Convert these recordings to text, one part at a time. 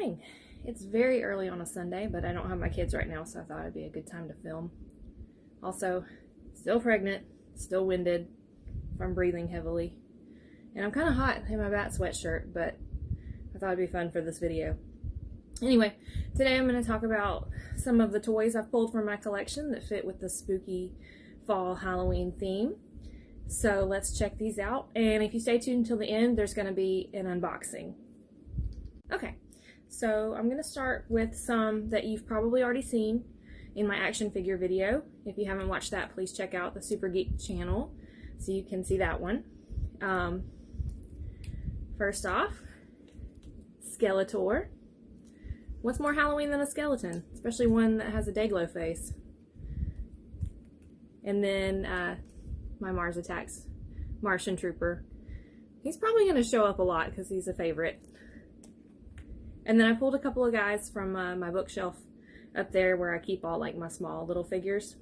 morning. It's very early on a Sunday, but I don't have my kids right now, so I thought it'd be a good time to film. Also, still pregnant, still winded from breathing heavily, and I'm kind of hot in my bat sweatshirt, but I thought it'd be fun for this video. Anyway, today I'm going to talk about some of the toys I've pulled from my collection that fit with the spooky fall Halloween theme. So let's check these out, and if you stay tuned until the end, there's going to be an unboxing. Okay, so I'm going to start with some that you've probably already seen in my action figure video. If you haven't watched that, please check out the Super Geeked channel so you can see that one. First off, Skeletor. What's more Halloween than a skeleton? Especially one that has a Dayglow face. And then my Mars Attacks Martian Trooper. He's probably going to show up a lot because he's a favorite. And then I pulled a couple of guys from my bookshelf up there where I keep all like my small little figures.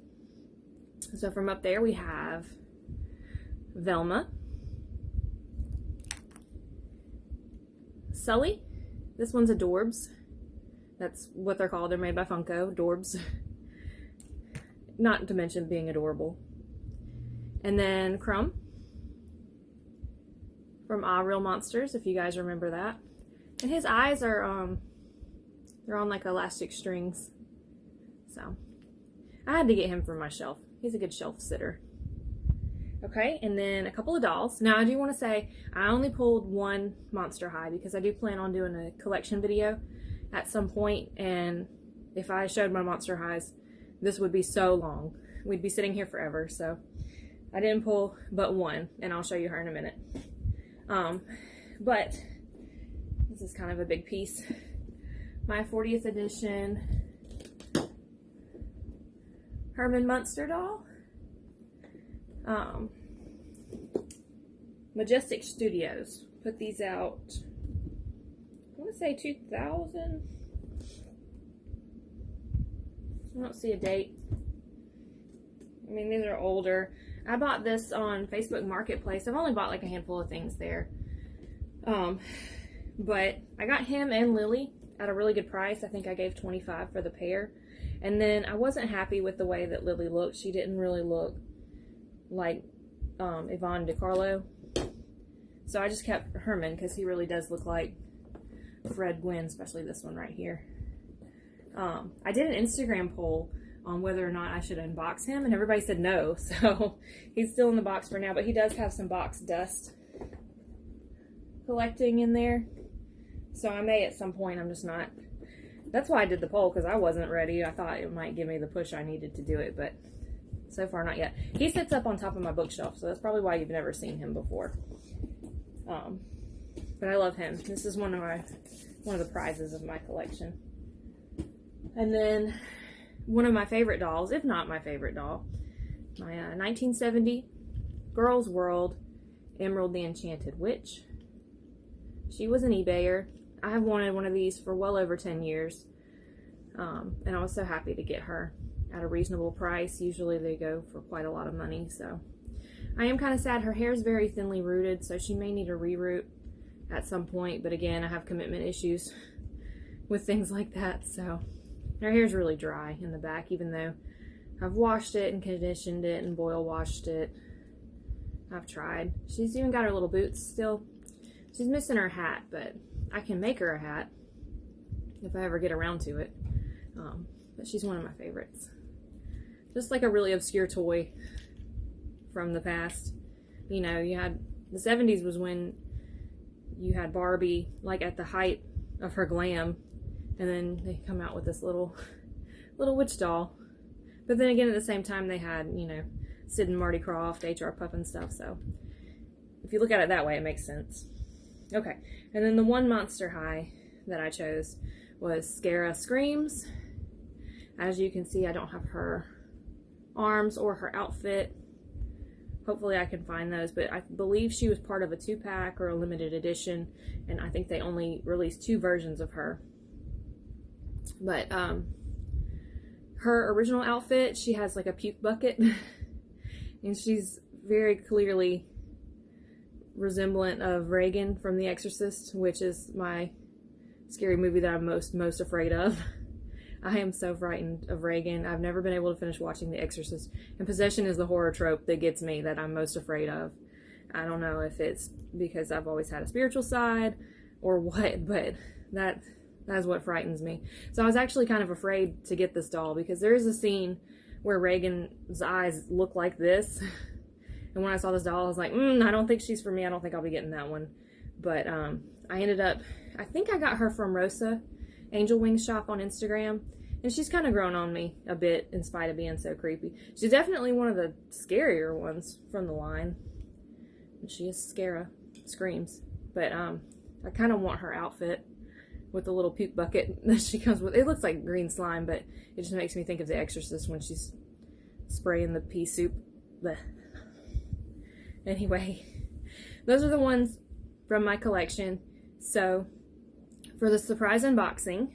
So from up there we have Velma, Sully. This one's a Dorbs. That's what they're called. They're made by Funko, Dorbs. Not to mention being adorable. And then Crumb from Ah Real Monsters, if you guys remember that. And his eyes are, they're on like elastic strings. So, I had to get him from my shelf. He's a good shelf sitter. Okay, and then a couple of dolls. Now, I do want to say, I only pulled one Monster High because I do plan on doing a collection video at some point. And if I showed my Monster Highs, this would be so long. We'd be sitting here forever. So, I didn't pull but one, and I'll show you her in a minute. But this is kind of a big piece. My 40th edition Herman Munster doll. Majestic Studios put these out, I want to say 2000. I don't see a date. I mean, these are older. I bought this on Facebook Marketplace. I've only bought like a handful of things there. But I got him and Lily at a really good price. I think I gave $25 for the pair. And then I wasn't happy with the way that Lily looked. She didn't really look like Yvonne DiCarlo. So I just kept Herman because he really does look like Fred Gwynn, especially this one right here. I did an Instagram poll on whether or not I should unbox him, and everybody said no. So he's still in the box for now, but he does have some box dust collecting in there. So I may at some point. I'm just not. That's why I did the poll, because I wasn't ready. I thought it might give me the push I needed to do it, but so far not yet. He sits up on top of my bookshelf, so that's probably why you've never seen him before. But I love him. This is one of the prizes of my collection. And then one of my favorite dolls, if not my favorite doll, my 1970 Girls World Emerald the Enchanted Witch. She was an eBayer. I have wanted one of these for well over 10 years. And I was so happy to get her at a reasonable price. Usually they go for quite a lot of money, so. I am kind of sad. Her hair is very thinly rooted, so she may need a reroot at some point. But again, I have commitment issues with things like that, so. Her hair is really dry in the back, even though I've washed it and conditioned it and boil washed it. I've tried. She's even got her little boots still. She's missing her hat, but I can make her a hat if I ever get around to it. But she's one of my favorites. Just like a really obscure toy from the past. You know, you had, the 70s was when you had Barbie, like at the height of her glam, and then they come out with this little witch doll. But then again, at the same time, they had, you know, Sid and Marty Krofft, H.R. Pup and stuff, so if you look at it that way, it makes sense. Okay, and then the one Monster High that I chose was Scara Screams. As you can see, I don't have her arms or her outfit. Hopefully I can find those, but I believe she was part of a 2-pack or a limited edition, and I think they only released 2 versions of her. But her original outfit, she has like a puke bucket, and she's very clearly resemblant of Reagan from The Exorcist, which is my scary movie that I'm most afraid of. I am so frightened of Reagan. I've never been able to finish watching The Exorcist. And possession is the horror trope that gets me, that I'm most afraid of. I don't know if it's because I've always had a spiritual side or what, but that is what frightens me. So I was actually kind of afraid to get this doll because there is a scene where Reagan's eyes look like this. And when I saw this doll, I was like, I don't think she's for me. I don't think I'll be getting that one. But I ended up, I think I got her from Rosa, Angel Wings Shop on Instagram. And she's kind of grown on me a bit in spite of being so creepy. She's definitely one of the scarier ones from the line. And she is screams. But I kind of want her outfit with the little puke bucket that she comes with. It looks like green slime, but it just makes me think of The Exorcist when she's spraying the pea soup. Blech. Anyway, those are the ones from my collection. So, for the surprise unboxing,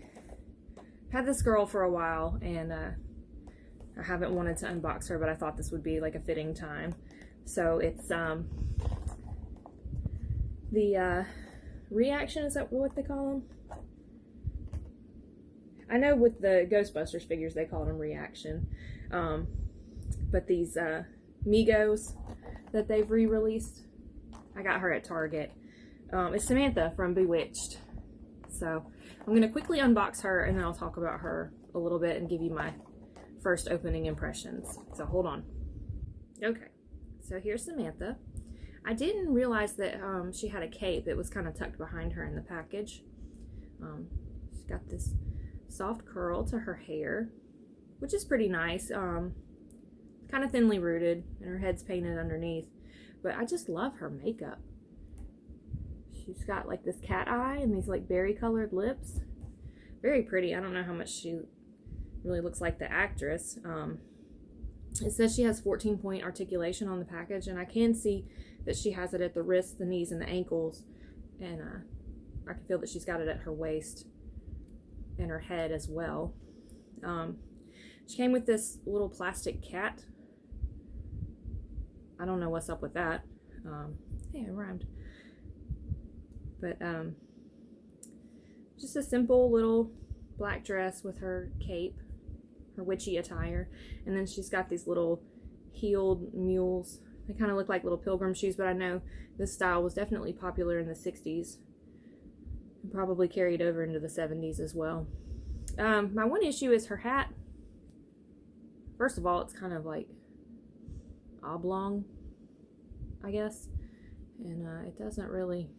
I've had this girl for a while, and I haven't wanted to unbox her, but I thought this would be like a fitting time. So, it's the reaction, is that what they call them? I know with the Ghostbusters figures they call them reaction, but these Migos that they've re-released, I got her at Target. It's Samantha from Bewitched. So I'm going to quickly unbox her and then I'll talk about her a little bit and give you my first opening impressions. So hold on. Okay, so here's Samantha. I didn't realize that she had a cape. It was kind of tucked behind her in the package. She's got this soft curl to her hair, which is pretty nice. Kind of thinly rooted, and her head's painted underneath. But I just love her makeup. She's got like this cat eye and these like berry colored lips. Very pretty. I don't know how much she really looks like the actress. It says she has 14-point articulation on the package, and I can see that she has it at the wrists, the knees, and the ankles. And I can feel that she's got it at her waist and her head as well. She came with this little plastic cat. I don't know what's up with that. Hey, it rhymed. But just a simple little black dress with her cape, her witchy attire, and then she's got these little heeled mules. They kind of look like little pilgrim shoes, but I know this style was definitely popular in the 60s and probably carried over into the 70s as well. My one issue is her hat. First of all, it's kind of like oblong, I guess, and it doesn't really,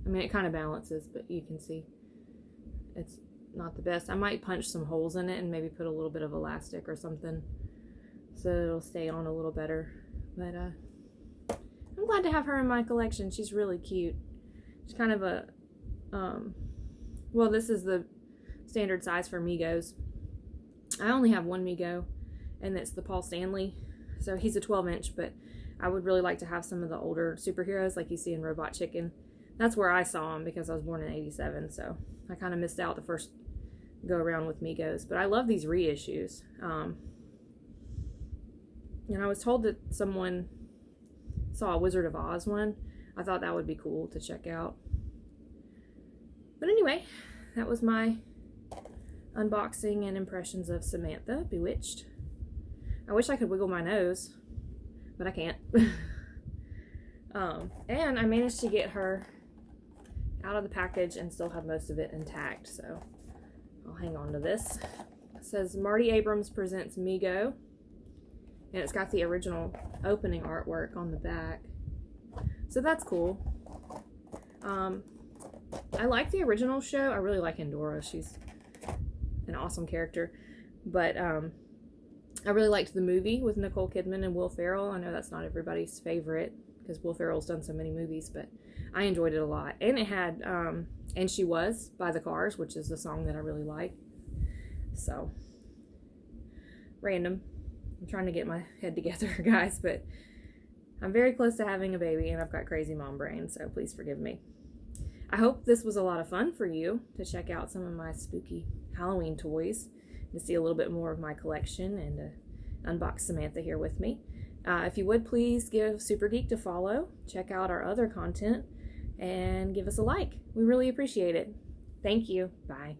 I mean, it kind of balances, but you can see it's not the best. I might punch some holes in it and maybe put a little bit of elastic or something so it'll stay on a little better. But I'm glad to have her in my collection. She's really cute. She's kind of a well, this is the standard size for Migos. I only have one Migo, and it's the Paul Stanley, so he's a 12-inch, but I would really like to have some of the older superheroes like you see in Robot Chicken. That's where I saw him because I was born in 87, so I kind of missed out the first go around with Migos. But I love these reissues. And I was told that someone saw a Wizard of Oz one. I thought that would be cool to check out. But anyway, that was my unboxing and impressions of Samantha, Bewitched. I wish I could wiggle my nose, but I can't. And I managed to get her out of the package and still have most of it intact, so I'll hang on to this. It says Marty Abrams presents Migo, and it's got the original opening artwork on the back, so that's cool. I like the original show. I really like Endora. She's an awesome character, but I really liked the movie with Nicole Kidman and Will Ferrell. I know that's not everybody's favorite because Will Ferrell's done so many movies, but I enjoyed it a lot. And it had And She Was by The Cars, which is the song that I really like. So, random. I'm trying to get my head together, guys, but I'm very close to having a baby, and I've got crazy mom brain, so please forgive me. I hope this was a lot of fun for you to check out some of my spooky Halloween toys, to see a little bit more of my collection, and to unbox Samantha here with me. If you would, please give Super Geeked a follow, check out our other content, and give us a like. We really appreciate it. Thank you. Bye.